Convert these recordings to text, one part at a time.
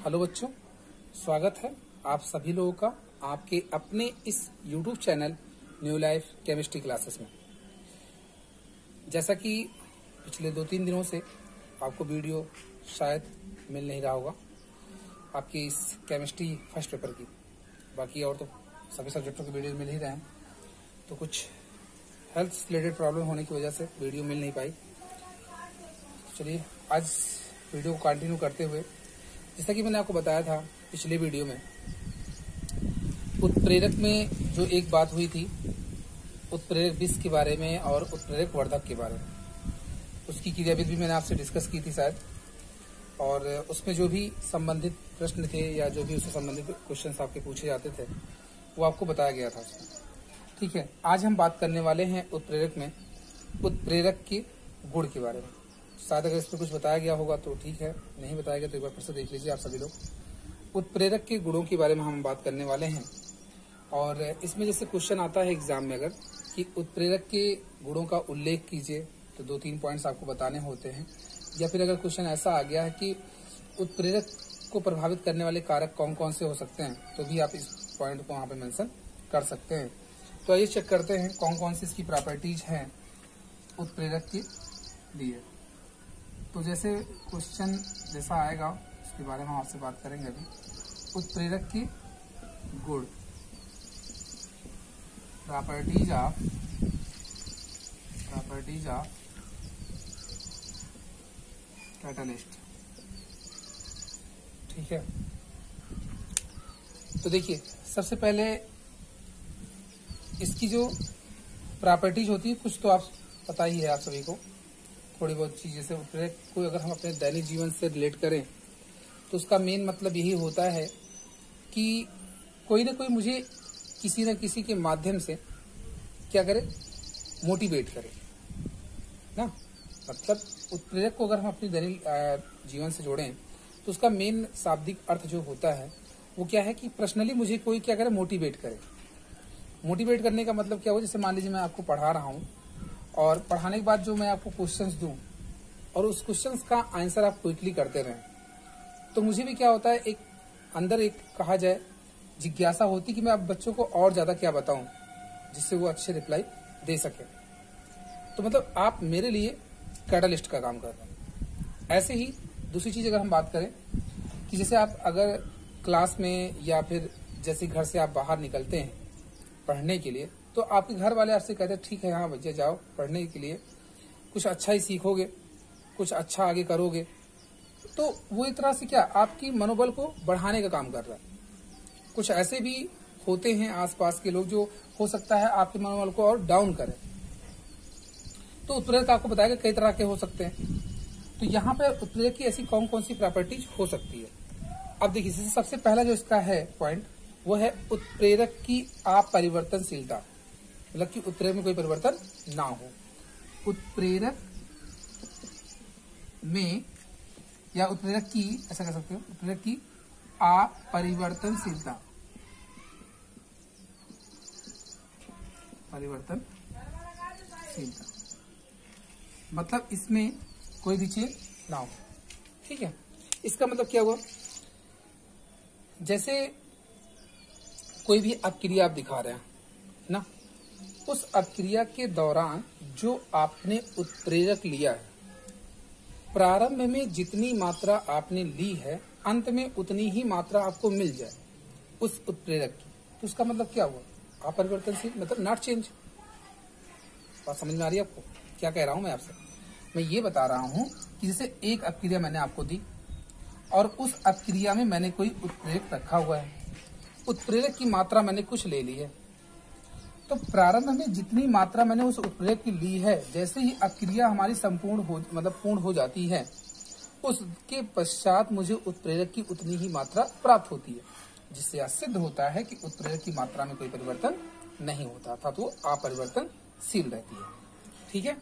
Hello बच्चों, स्वागत है आप सभी लोगों का आपके अपने इस YouTube channel new life chemistry classes में। जैसा कि पिछले 2-3 दिनों से आपको वीडियो शायद मिल नहीं रहा होगा आपकी इस केमिस्ट्री फर्स्ट पेपर की, बाकी और तो सभी सब्जेक्टों के वीडियो मिल ही रहे हैं, तो कुछ हेल्थ रिलेटेड प्रॉब्लम होने की वजह से वीडियो मिल नहीं पाई। चलिए आज वीडियो को कंटिन्यू करते हुए, जैसा कि मैंने आपको बताया था पिछले वीडियो में, उत्प्रेरक में जो एक बात हुई थी उत्प्रेरक विष के बारे में और उत्प्रेरक वर्धक के बारे में, उसकी क्रियाविधि भी मैंने आपसे डिस्कस की थी शायद, और उसमें जो भी संबंधित प्रश्न थे या जो भी उससे संबंधित क्वेश्चन आपके पूछे जाते थे वो आपको बताया गया था उसमें। ठीक है, आज हम बात करने वाले हैं उत्प्रेरक में उत्प्रेरक के गुण के बारे में। शायद अगर इसमें कुछ बताया गया होगा तो ठीक है, नहीं बताया गया तो एक बार फिर से देख लीजिए आप सभी लोग। उत्प्रेरक के गुणों के बारे में हम बात करने वाले हैं, और इसमें जैसे क्वेश्चन आता है एग्जाम में अगर कि उत्प्रेरक के गुणों का उल्लेख कीजिए, तो 2-3 पॉइंट्स आपको बताने होते हैं। या फिर अगर क्वेश्चन ऐसा आ गया है कि उत्प्रेरक को प्रभावित करने वाले कारक कौन कौन से हो सकते हैं, तो भी आप इस पॉइंट को वहाँ पे मेंशन कर सकते हैं। तो आइए चेक करते हैं कौन कौन सी इसकी प्रॉपर्टीज हैं उत्प्रेरक के लिए। तो जैसे क्वेश्चन जैसा आएगा उसके बारे में हम आपसे बात करेंगे अभी। उत्प्रेरक के गुण, प्रॉपर्टीज ऑफ कैटलिस्ट। ठीक है, तो देखिए सबसे पहले इसकी जो प्रॉपर्टीज होती है कुछ तो आप पता ही है आप सभी को, थोड़ी बहुत चीज। जैसे उत्प्रेरक को अगर हम अपने दैनिक जीवन से रिलेट करें तो उसका मेन मतलब यही होता है कि कोई ना कोई मुझे किसी न किसी के माध्यम से क्या करे, मोटिवेट करे ना। मतलब उत्प्रेरक को अगर हम अपने दैनिक जीवन से जोड़ें तो उसका मेन शाब्दिक अर्थ जो होता है वो क्या है कि पर्सनली मुझे कोई क्या करे, मोटिवेट करे। मोटिवेट करने का मतलब क्या हो, जैसे मान लीजिए मैं आपको पढ़ा रहा हूँ और पढ़ाने के बाद जो मैं आपको क्वेश्चंस दूं और उस क्वेश्चंस का आंसर आप क्विकली करते रहें, तो मुझे भी क्या होता है, एक अंदर एक कहा जाए जिज्ञासा होती कि मैं अब बच्चों को और ज्यादा क्या बताऊं जिससे वो अच्छे रिप्लाई दे सके। तो मतलब आप मेरे लिए कैटलिस्ट का काम कर रहे हैं। ऐसे ही दूसरी चीज अगर हम बात करें कि जैसे आप अगर क्लास में या फिर जैसे घर से आप बाहर निकलते हैं पढ़ने के लिए, तो आपके घर वाले आपसे कहते हैं ठीक है हाँ बच्चे जाओ पढ़ने के लिए, कुछ अच्छा ही सीखोगे, कुछ अच्छा आगे करोगे, तो वो एक तरह से क्या आपकी मनोबल को बढ़ाने का काम कर रहा है। कुछ ऐसे भी होते हैं आसपास के लोग जो हो सकता है आपके मनोबल को और डाउन करें। तो उत्प्रेरक आपको बताएगा कई तरह के हो सकते हैं। तो यहाँ पे उत्प्रेरक की ऐसी कौन कौन सी प्रॉपर्टीज हो सकती है। अब देखिए सबसे पहला जो इसका है पॉइंट वो है उत्प्रेरक की अपरिवर्तनशीलता, मतलब कि उत्प्रेरक में कोई परिवर्तन ना हो। उत्प्रेरक में या उत्प्रेरक की, ऐसा कह सकते हो, उत्प्रेरक की अपरिवर्तनशीलता, मतलब इसमें कोई भी चेंज ना हो। ठीक है, इसका मतलब क्या हुआ, जैसे कोई भी अपक्रिया आप दिखा रहे हैं ना, उस अपक्रिया के दौरान जो आपने उत्प्रेरक लिया है, प्रारंभ में जितनी मात्रा आपने ली है अंत में उतनी ही मात्रा आपको मिल जाए उस उत्प्रेरक की, तो उसका मतलब क्या हुआ, अपरिवर्तनशील, मतलब नॉट चेंज। बात समझ में आ रही है आपको क्या कह रहा हूं मैं आपसे? मैं ये बता रहा हूं कि जैसे एक अपक्रिया मैंने आपको दी और उस अपक्रिया में मैंने कोई उत्प्रेरक रखा हुआ है, उत्प्रेरक की मात्रा मैंने कुछ ले ली है, तो प्रारंभ में जितनी मात्रा मैंने उस उत्प्रेरक की ली है, जैसे ही अपक्रिया हमारी संपूर्ण हो पूर्ण हो जाती है, उसके पश्चात मुझे उत्प्रेरक की उतनी ही मात्रा प्राप्त होती है, जिससे यह सिद्ध होता है कि उत्प्रेरक की मात्रा में कोई परिवर्तन नहीं होता, अर्थात वो अपरिवर्तनशील रहती है। ठीक है,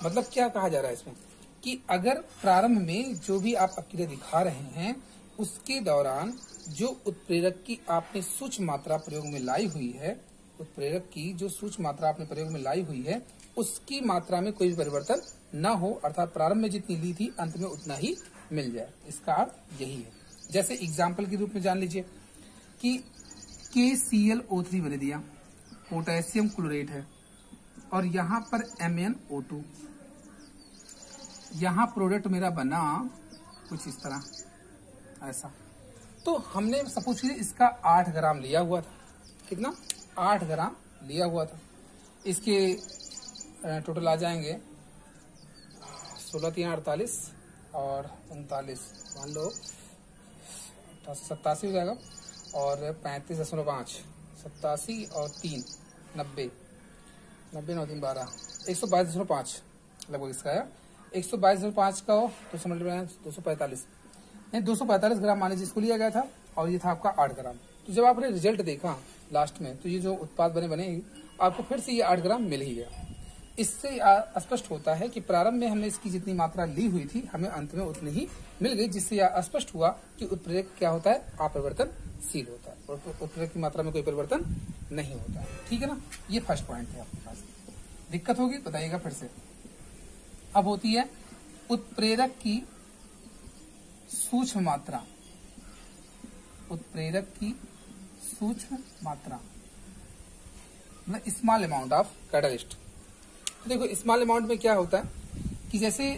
मतलब क्या कहा जा रहा है इसमें कि अगर प्रारंभ में जो भी आप अपक्रिया दिखा रहे हैं उसके दौरान जो उत्प्रेरक की आपने सूक्ष्म मात्रा प्रयोग में लाई हुई है, उत्प्रेरक की जो सूक्ष्म मात्रा आपने प्रयोग में लाई हुई है उसकी मात्रा में कोई भी परिवर्तन न हो, अर्थात प्रारंभ में जितनी ली थी अंत में उतना ही मिल जाए। इसका अर्थ यही है। जैसे एग्जाम्पल के रूप में जान लीजिए कि KClO3 बने दिया, पोटेशियम क्लोरेट है, और यहां पर MnO2। यहां प्रोडक्ट मेरा बना कुछ इस तरह ऐसा। तो हमने सपोज कीजिए इसका 8 ग्राम लिया हुआ था। कितना? 8 ग्राम लिया हुआ था। इसके टोटल आ जाएंगे 16 3 48 और 39, मान लो 87 हो जाएगा, और 35.5, 87 और 3 90, 90 9 3 12, 122.5 लगभग इसका है। 122.5 का हो तो समझ लो 245, नहीं 245 ग्राम माने जिसको लिया गया था, और ये था आपका 8 ग्राम। तो जब आपने रिजल्ट देखा लास्ट में, तो ये जो उत्पाद बने आपको फिर से ये 8 ग्राम मिल ही गया। इससे स्पष्ट होता है कि प्रारंभ में हमने इसकी जितनी मात्रा ली हुई थी, हमें अंत में उतनी ही मिल गई, जिससे यह स्पष्ट हुआ कि उत्प्रेरक क्या होता है? अपरिवर्तनशील होता है, और उत्प्रेरक की मात्रा में कोई परिवर्तन नहीं होता है। ठीक है ना? ये फर्स्ट पॉइंट है आपके पास। दिक्कत होगी बताइएगा फिर से। अब होती है उत्प्रेरक की सूक्ष्म मात्रा। उत्प्रेरक की सूक्ष्म मात्रा मतलब स्मॉल अमाउंट ऑफ कैटलिस्ट। देखो स्मॉल अमाउंट में क्या होता है कि जैसे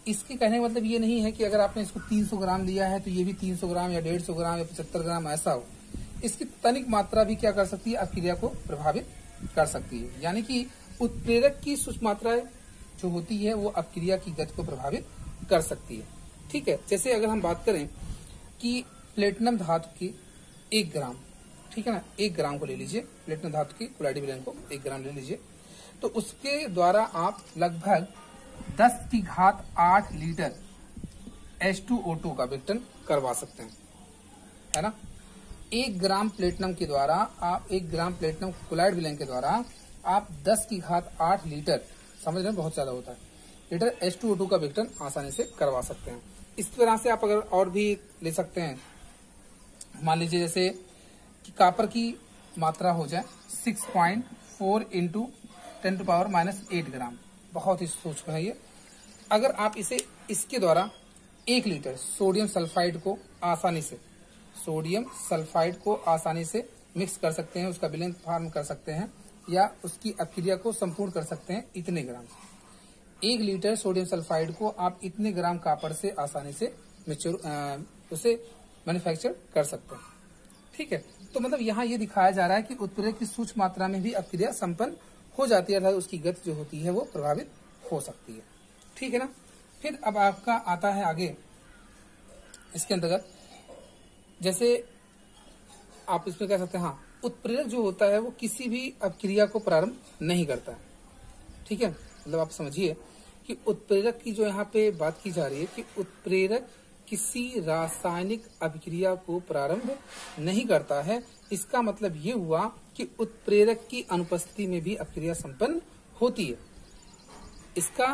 इसके कहने का मतलब ये नहीं है कि अगर आपने इसको 300 ग्राम लिया है तो ये भी 300 ग्राम या 150 ग्राम या 75 ग्राम ऐसा हो। इसकी तनिक मात्रा भी क्या कर सकती है? अपक्रिया को प्रभावित कर सकती है। यानी कि उत्प्रेरक की सूक्ष्म मात्रा जो होती है वो अपक्रिया की गति को प्रभावित कर सकती है। ठीक है, जैसे अगर हम बात करें कि प्लेटिनम धातु की 1 ग्राम, ठीक है ना, 1 ग्राम को ले लीजिए, प्लेटिनम धातु की कोलाइडी विलयन को 1 ग्राम ले लीजिए, तो उसके द्वारा आप लगभग 10⁸ लीटर H2O2 का विघटन करवा सकते हैं, है ना। 1 ग्राम प्लेटिनम के द्वारा आप 1 ग्राम प्लेटिनम कोलाइड विलयन के द्वारा आप 10⁸ लीटर, समझ रहे हैं बहुत ज्यादा होता है, लीटर H2O2 का विघटन आसानी से करवा सकते हैं। इस तरह से आप अगर और भी ले सकते हैं, मान लीजिए जैसे कि कॉपर की मात्रा हो जाए 6.4 × 10⁻⁻8 ग्राम, बहुत ही सूक्ष्म है ये। अगर आप इसे इसके द्वारा 1 लीटर सोडियम सल्फाइड को आसानी से मिक्स कर सकते हैं, उसका विलयन फॉर्म कर सकते हैं, या उसकी अपक्रिया को संपूर्ण कर सकते हैं इतने ग्राम से। 1 लीटर सोडियम सल्फाइड को आप इतने ग्राम कॉपर से आसानी से उसे मैन्युफैक्चर कर सकते हैं। ठीक है, तो मतलब यहाँ ये दिखाया जा रहा है कि उत्प्रेरक की सूक्ष्म मात्रा में भी अपक्रिया संपन्न हो जाती है, अर्थात उसकी गति जो होती है वो प्रभावित हो सकती है। ठीक है ना। फिर अब आपका आता है आगे इसके अंतर्गत, जैसे आप इसमें कह सकते हैं, हाँ, उत्प्रेरक जो होता है वो किसी भी अपक्रिया को प्रारंभ नहीं करता है। ठीक है, मतलब आप समझिए कि उत्प्रेरक की जो यहाँ पे बात की जा रही है कि उत्प्रेरक किसी रासायनिक अभिक्रिया को प्रारंभ नहीं करता है। इसका मतलब ये हुआ कि उत्प्रेरक की अनुपस्थिति में भी अपक्रिया संपन्न होती है। इसका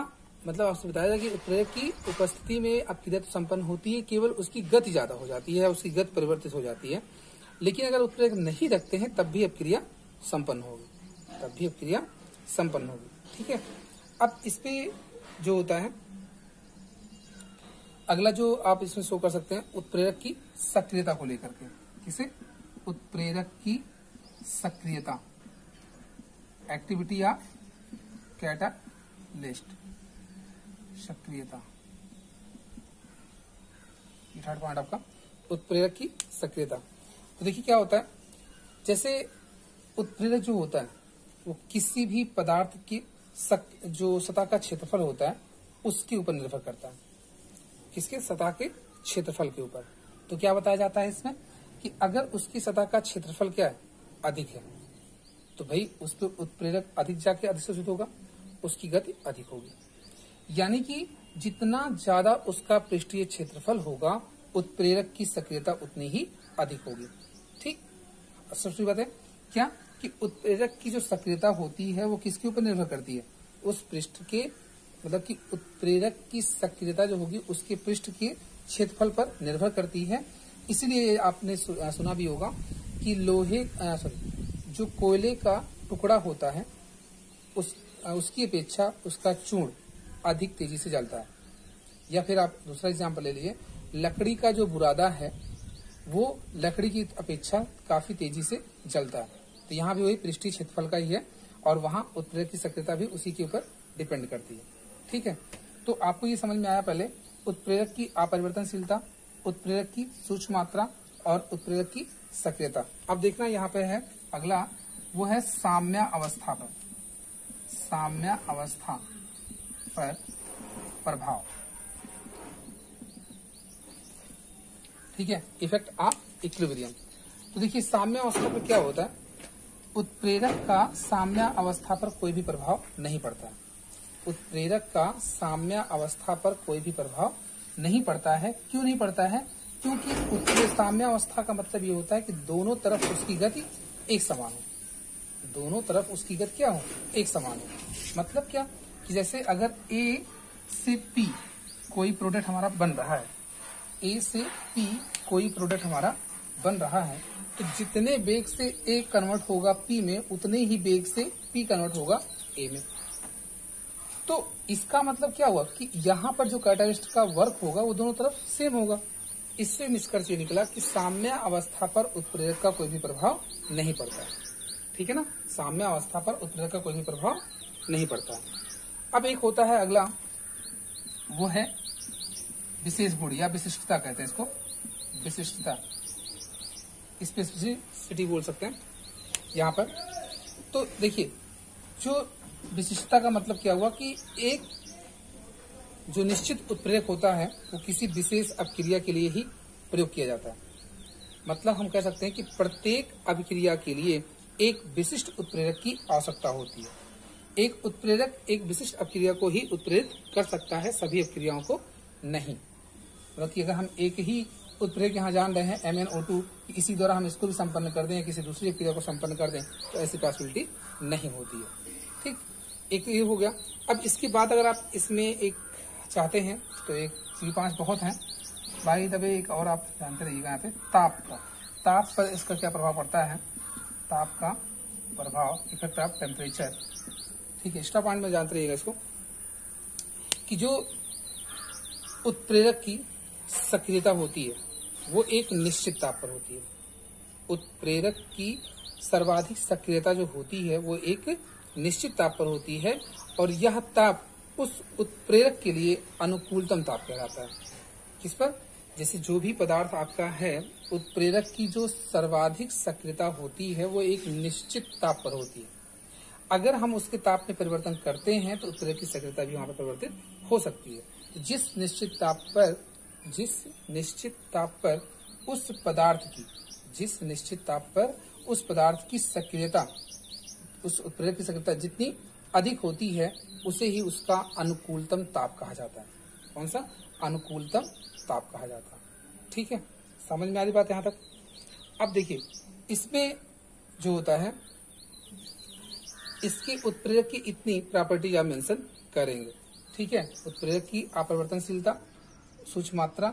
मतलब आपसे बताया जाए कि उत्प्रेरक की उपस्थिति में अपक्रिया तो संपन्न होती है, केवल उसकी गति ज्यादा हो जाती है, उसकी गति परिवर्तित हो जाती है। लेकिन अगर उत्प्रेरक नहीं रखते हैं तब भी अपक्रिया संपन्न होगी, ठीक है। अब इस पे जो होता है अगला जो आप इसमें शो कर सकते हैं उत्प्रेरक की सक्रियता को लेकर के। किसे? उत्प्रेरक की सक्रियता, एक्टिविटी ऑफ कैटालिस्ट, सक्रियता, ये थर्ड पॉइंट आपका, उत्प्रेरक की सक्रियता। तो देखिए क्या होता है, जैसे उत्प्रेरक जो होता है वो किसी भी पदार्थ की जो सतह का क्षेत्रफल होता है उसके ऊपर निर्भर करता है। किसके? सतह के क्षेत्रफल के ऊपर। तो क्या बताया जाता है इसमें कि अगर उसकी सतह का क्षेत्रफल क्या है? अधिक है, तो भाई उस पर उत्प्रेरक अधिक जाके अधिशोषित होगा, उसकी गति अधिक होगी। यानी कि जितना ज्यादा उसका पृष्ठीय क्षेत्रफल होगा उत्प्रेरक की सक्रियता उतनी ही अधिक होगी। ठीक, सबसे बात है क्या कि उत्प्रेरक की जो सक्रियता होती है वो किसके ऊपर निर्भर करती है? उस पृष्ठ के, मतलब कि उत्प्रेरक की सक्रियता जो होगी उसके पृष्ठ के क्षेत्रफल पर निर्भर करती है। इसलिए आपने सुना भी होगा कि जो कोयले का टुकड़ा होता है उसकी अपेक्षा उसका चूर्ण अधिक तेजी से जलता है। या फिर आप दूसरा एग्जाम्पल ले लीजिए लकड़ी का जो बुरादा है वो लकड़ी की अपेक्षा काफी तेजी से जलता है। तो यहाँ भी वही पृष्ठीय क्षेत्रफल का ही है और वहां उत्प्रेरक की सक्रियता भी उसी के ऊपर डिपेंड करती है। ठीक है, तो आपको ये समझ में आया पहले उत्प्रेरक की अपरिवर्तनशीलता, उत्प्रेरक की सूक्ष्म मात्रा और उत्प्रेरक की सक्रियता। अब देखना यहाँ पे है अगला, वो है साम्य अवस्था पर, साम्य अवस्था पर प्रभाव। ठीक है, इफेक्ट ऑफ इक्विलिब्रियम। तो देखिए साम्य अवस्था पर क्या होता है, उत्प्रेरक का साम्य अवस्था पर कोई भी प्रभाव नहीं पड़ता है। उत्प्रेरक का साम्य अवस्था पर कोई भी प्रभाव नहीं पड़ता है। क्यों नहीं पड़ता है? क्योंकि उत्प्रेरक साम्य अवस्था का मतलब ये होता है कि दोनों तरफ उसकी गति एक समान हो। दोनों तरफ उसकी गति क्या हो? एक समान हो। मतलब क्या कि जैसे अगर ए से पी कोई प्रोडक्ट हमारा बन रहा है, ए से पी कोई प्रोडक्ट हमारा बन रहा है, तो जितने वेग से ए कन्वर्ट होगा पी में, उतने ही वेग से पी कन्वर्ट होगा ए में। तो इसका मतलब क्या हुआ कि यहाँ पर जो कैटालिस्ट का वर्क होगा वो दोनों तरफ सेम होगा। इससे निष्कर्ष ये निकला कि साम्य अवस्था पर उत्प्रेरक का कोई भी प्रभाव नहीं पड़ता है। ठीक है ना, साम्य अवस्था पर उत्प्रेरक का कोई भी प्रभाव नहीं पड़ता है। अब एक होता है अगला, वो है विशेष गुण या विशिष्टता कहते हैं इसको, विशिष्टता, स्पेसिफिसिटी बोल सकते हैं यहाँ पर। तो देखिए जो विशिष्टता का मतलब क्या हुआ कि एक जो निश्चित उत्प्रेरक होता है वो किसी विशेष अभिक्रिया के लिए ही प्रयोग किया जाता है। मतलब हम कह सकते हैं कि प्रत्येक अभिक्रिया के लिए एक विशिष्ट उत्प्रेरक की आवश्यकता होती है। एक उत्प्रेरक एक विशिष्ट अभिक्रिया को ही उत्प्रेरित कर सकता है, सभी अभिक्रियाओं को नहीं। मतलब कि अगर हम एक ही उत्प्रेरक यहाँ जान रहे हैं MnO2, इसी द्वारा हम इसको भी संपन्न कर दें या किसी दूसरी अभिक्रिया को संपन्न कर दें, तो ऐसी पॉसिबिलिटी नहीं होती है। ठीक, एक ये हो गया। अब इसके बाद अगर आप इसमें एक चाहते हैं तो एक 5 बहुत हैं भाई, तभी एक और आप जानते रहिएगा यहाँ पे ताप का। ताप पर इसका क्या प्रभाव पड़ता है, ताप का प्रभाव, इफेक्ट ऑफ टेम्परेचर। ठीक है, एक्स्ट्रा पॉइंट में जानते रहिएगा इसको कि जो उत्प्रेरक की सक्रियता होती है वो एक निश्चित ताप पर होती है। उत्प्रेरक की सर्वाधिक सक्रियता जो होती है वो एक निश्चित ताप पर होती है और यह ताप उस उत्प्रेरक के लिए अनुकूलतम ताप कहलाता है। किस पर? जैसे जो भी पदार्थ आपका है, उत्प्रेरक की जो सर्वाधिक सक्रियता होती है वो एक निश्चित ताप पर होती है। अगर हम उसके ताप में परिवर्तन करते हैं तो उत्प्रेरक की सक्रियता भी वहां पर परिवर्तित हो सकती है। तो जिस निश्चित ताप पर उस पदार्थ की सक्रियता, उस उत्प्रेरक की सक्रियता जितनी अधिक होती है उसे ही उसका अनुकूलतम ताप कहा जाता है। कौन सा? अनुकूलतम ताप कहा जाता है। ठीक है, समझ में आ रही बात यहाँ तक? अब देखिए इसमें जो होता है, इसके उत्प्रेरक की इतनी प्रॉपर्टी आप मेंशन करेंगे। ठीक है, उत्प्रेरक की अपरिवर्तनशीलता, सूक्ष्म मात्रा,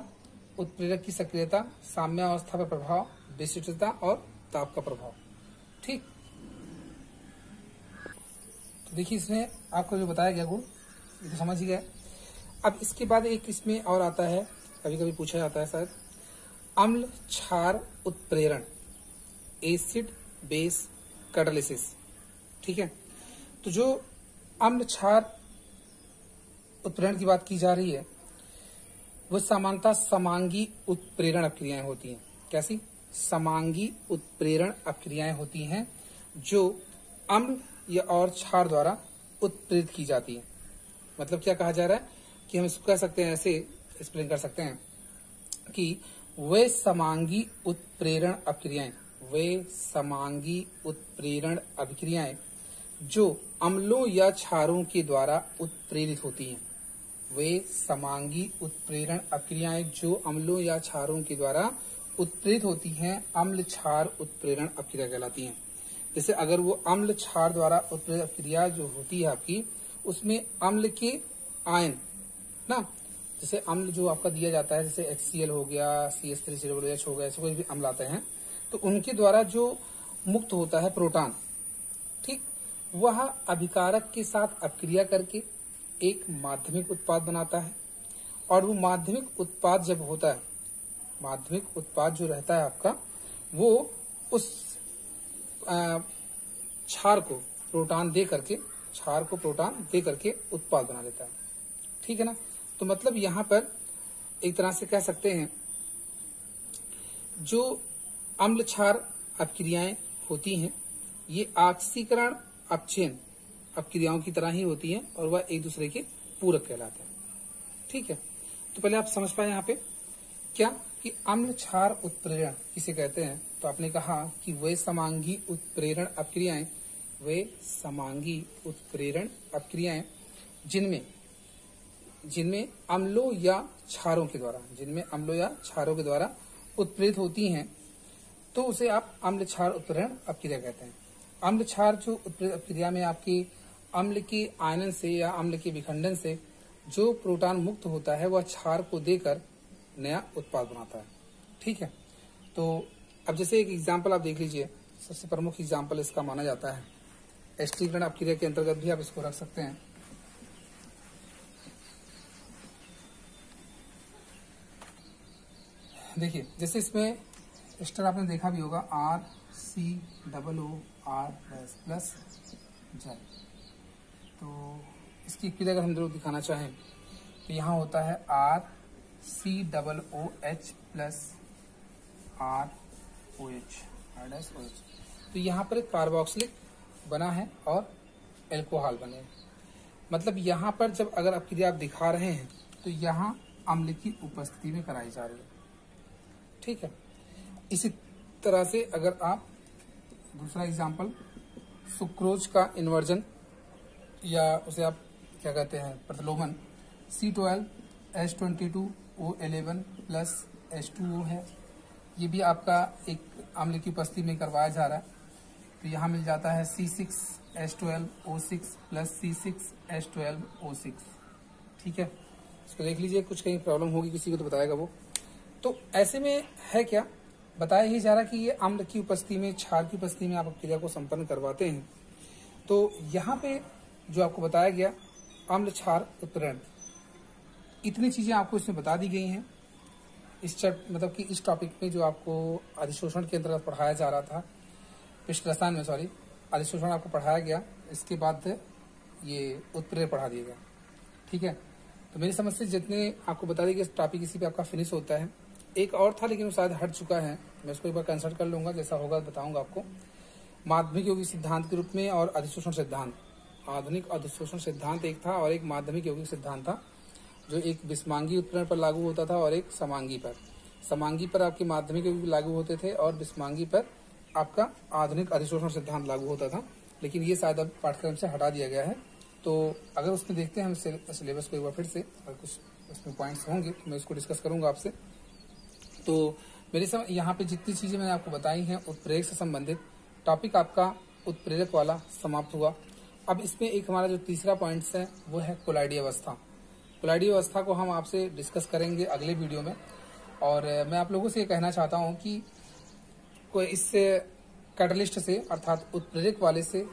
उत्प्रेरक की सक्रियता, साम्य अवस्था पर प्रभाव, विशिष्टता और ताप का प्रभाव। ठीक, तो देखिए इसमें आपको जो बताया गया गुण ये तो समझ ही गए। अब इसके बाद एक इसमें और आता है, कभी कभी पूछा जाता है शायद, अम्ल क्षार उत्प्रेरण, एसिड बेस कैटालिसिस। ठीक है, तो जो अम्ल क्षार उत्प्रेरण की बात की जा रही है वो सामान्यतः समांगी उत्प्रेरण अभिक्रियाएं होती हैं। कैसी? समांगी उत्प्रेरण अभिक्रियाएं होती हैं जो अम्ल या और क्षार द्वारा उत्प्रेरित की जाती है। मतलब क्या कहा जा रहा है कि हम इसको कह सकते हैं, ऐसे एक्सप्लेन कर सकते हैं कि वे समांगी उत्प्रेरण अभिक्रियाएं जो अम्लों या क्षारों के द्वारा उत्प्रेरित होती हैं। वे समांगी उत्प्रेरण अभिक्रियाएं जो अम्लों या क्षारों के द्वारा उत्प्रेरित होती हैं, अम्ल क्षार उत्प्रेरण अभिक्रिया कहलाती हैं। जैसे अगर वो अम्ल क्षार द्वारा उत्प्रेरित अभिक्रिया जो होती है आपकी, उसमें अम्ल के आयन ना, जैसे अम्ल जो आपका दिया जाता है, जैसे HCl हो गया, CH3COOH हो गया, ऐसे कोई भी अम्ल आते हैं, तो उनके द्वारा जो मुक्त होता है प्रोटॉन, ठीक, वह अभिकारक के साथ अपक्रिया करके एक माध्यमिक उत्पाद बनाता है। और वो माध्यमिक उत्पाद जब होता है माध्यमिक उत्पाद जो रहता है आपका, वो उस क्षार को प्रोटॉन दे करके उत्पाद बना लेता है। ठीक है ना। तो मतलब यहाँ पर एक तरह से कह सकते हैं, जो अम्ल क्षार अपक्रियाएं होती हैं, ये ऑक्सीकरण अपचयन अपक्रियाओं की तरह ही होती हैं और वह एक दूसरे के पूरक कहलाते हैं। ठीक है। तो पहले आप समझ पाए यहाँ पे क्या कि अम्ल क्षार उत्प्रेरण किसे कहते हैं। तो आपने कहा कि वे समांगी उत्प्रेरण अपक्रियाएं जिनमें अम्लों या क्षारों के द्वारा उत्प्रेरित होती हैं, तो उसे आप अम्ल क्षार उत्प्रेरण अपक्रिया कहते हैं। अम्ल क्षार जो उत्प्रेरित अपक्रिया में आपकी अम्ल के आयनन से या अम्ल के विखंडन से जो प्रोटॉन मुक्त होता है, वह क्षार को देकर नया उत्पाद बनाता है। ठीक है। तो अब जैसे एक एग्जाम्पल आप देख लीजिए, सबसे प्रमुख एग्जाम्पल इसका माना जाता है, एस्टीकरण अपक्रिया के अंतर्गत भी आप इसको रख सकते हैं। देखिए, जैसे इसमें एस्टर आपने देखा भी होगा, RCOOR प्लस जल। तो इसकी क्रिया अगर हम जरूर दिखाना चाहें तो यहाँ होता है RCOOH प्लस ROH। तो यहाँ पर एक कार्बोक्सिलिक बना है और एल्कोहल बने। मतलब यहाँ पर जब अगर आप क्रिया आप दिखा रहे हैं तो यहाँ अम्ल की उपस्थिति में कराई जा रही है। ठीक है। इसी तरह से अगर आप दूसरा एग्जाम्पल, सुक्रोज का इन्वर्जन या उसे आप क्या कहते हैं, प्रतिलोमन, C12H22O11 प्लस H2O है। ये भी आपका एक अम्ल की उपस्थिति में करवाया जा रहा है। तो यहाँ मिल जाता है C6H12O6 प्लस C6H12O6। ठीक है। इसको देख लीजिए, कुछ कहीं प्रॉब्लम होगी किसी को तो बताएगा वो। तो ऐसे में है क्या, बताया ही जा रहा कि ये अम्ल की उपस्थिति में, क्षार की उपस्थिति में आप क्रिया को संपन्न करवाते हैं। तो यहाँ पे जो आपको बताया गया अम्ल क्षार उत्प्रेरण, इतनी चीजें आपको इसमें बता दी गई हैं। मतलब कि इस टॉपिक में जो आपको अधिशोषण के अंतर्गत पढ़ाया जा रहा था, पिष्ट रसायन में अधिशोषण आपको पढ़ाया गया, इसके बाद ये उत्प्रेरण पढ़ा दिया गया। ठीक है। तो मेरी समझ से जितने आपको बता दी गई टॉपिक इसी पे आपका फिनिश होता है। एक और था लेकिन वो शायद हट चुका है, मैं उसको एक बार कंसल्ट कर लूंगा, जैसा होगा बताऊंगा आपको। माध्यमिक यौगिक सिद्धांत के रूप में और अधिशोषण सिद्धांत, आधुनिक अधिशोषण सिद्धांत एक था और एक माध्यमिक यौगिक सिद्धांत था, जो एक विस्मांगी उत्प्रेरण पर लागू होता था और एक समांगी पर। समांगी पर आपके माध्यमिक यौगिक लागू होते थे और विस्मांगी पर आपका आधुनिक अधिशोषण सिद्धांत लागू होता था। लेकिन ये शायद अब पाठ्यक्रम से हटा दिया गया है। तो अगर उसमें देखते हैं हम सिलेबस को एक बार फिर से, अगर कुछ उसमें पॉइंट्स होंगे मैं उसको डिस्कस करूंगा आपसे। तो मेरे समझ यहाँ पे जितनी चीजें मैंने आपको बताई हैं उत्प्रेरक से संबंधित, टॉपिक आपका उत्प्रेरक वाला समाप्त हुआ। अब इसमें एक हमारा जो तीसरा पॉइंट है वो है कोलाइडी अवस्था। कोलाइडी अवस्था को हम आपसे डिस्कस करेंगे अगले वीडियो में। और मैं आप लोगों से ये कहना चाहता हूँ कि कोई इससे कैटलिस्ट से अर्थात उत्प्रेरक वाले से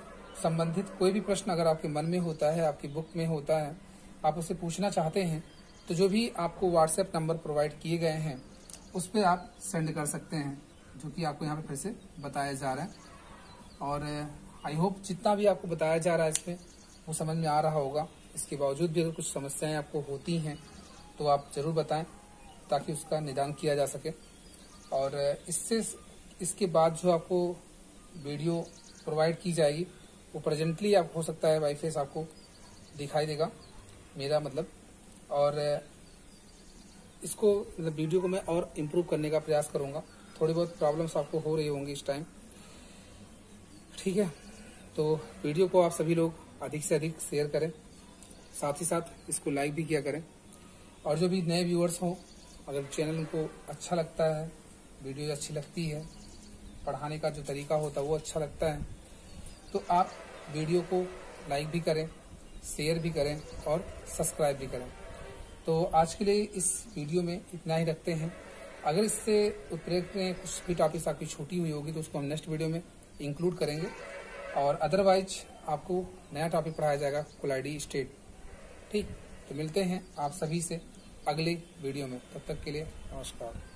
संबंधित कोई भी प्रश्न अगर आपके मन में होता है, आपकी बुक में होता है, आप उसे पूछना चाहते हैं, तो जो भी आपको व्हाट्सएप नंबर प्रोवाइड किए गए हैं उस पर आप सेंड कर सकते हैं, जो कि आपको यहाँ पे फिर से बताया जा रहा है। और आई होप जितना भी आपको बताया जा रहा है इसमें वो समझ में आ रहा होगा। इसके बावजूद भी अगर कुछ समस्याएं आपको होती हैं तो आप जरूर बताएं ताकि उसका निदान किया जा सके। और इसके बाद जो आपको वीडियो प्रोवाइड की जाएगी वो प्रेजेंटली आप हो सकता है बाई फेस आपको दिखाई देगा, मेरा मतलब। और इसको मतलब वीडियो को मैं और इम्प्रूव करने का प्रयास करूंगा। थोड़ी बहुत प्रॉब्लम्स आपको हो रही होंगी इस टाइम। ठीक है। तो वीडियो को आप सभी लोग अधिक से अधिक शेयर करें, साथ ही साथ इसको लाइक भी किया करें। और जो भी नए व्यूअर्स हों, अगर चैनल उनको अच्छा लगता है, वीडियो अच्छी लगती है, पढ़ाने का जो तरीका होता है वो अच्छा लगता है, तो आप वीडियो को लाइक भी करें, शेयर भी करें और सब्सक्राइब भी करें। तो आज के लिए इस वीडियो में इतना ही रखते हैं। अगर इससे उत्प्रेरक में कुछ भी टॉपिक्स आपकी छूटी हुई होगी तो उसको हम नेक्स्ट वीडियो में इंक्लूड करेंगे। और अदरवाइज आपको नया टॉपिक पढ़ाया जाएगा कोलाइडी स्टेट। ठीक। तो मिलते हैं आप सभी से अगले वीडियो में, तब तक के लिए नमस्कार।